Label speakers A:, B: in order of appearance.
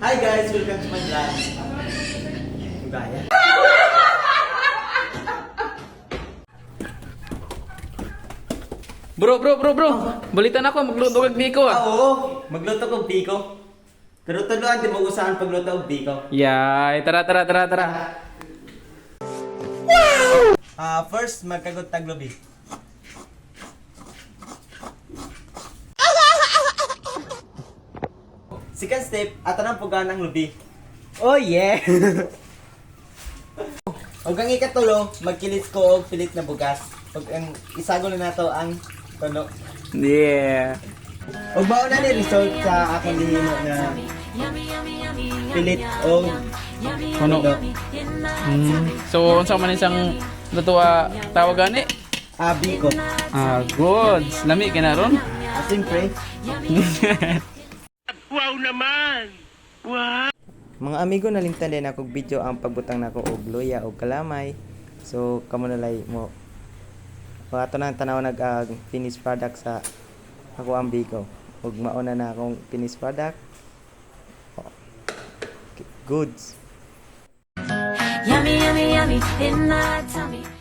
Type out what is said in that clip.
A: Hi guys, welcome to my vlog. Gaya.
B: Bro. Balitan ako, magluto kag biko ah.
A: Oo, magluto kong biko. Pero tuluan, di mo usahan pagluto kong biko.
B: Yay, tara.
A: First, magkagot taglobi. Second step, ato ng pugaan ng lubi. Oh yeah! Huwag kang ikatulo, magkilis ko og pilit na bugas. Huwag ang isago na nato ang tono.
B: Yeah.
A: Huwag mauna ni result sa akong lihimo na pilit o
B: Kuno. So, unsa man isang lutuwa tawag gani?
A: biko.
B: Goods. Lami ka na ron?
A: Siyempre,
C: Wow naman! Wow!
A: mga amigo nalimtan din akong video ang pagbutang nako og luya o kalamay. So kamo na lay mo. Ato nang tanaw nag finished product sa ako ang biko. Ug mauna na akong finished product. Goods.
D: Yummy in my tummy.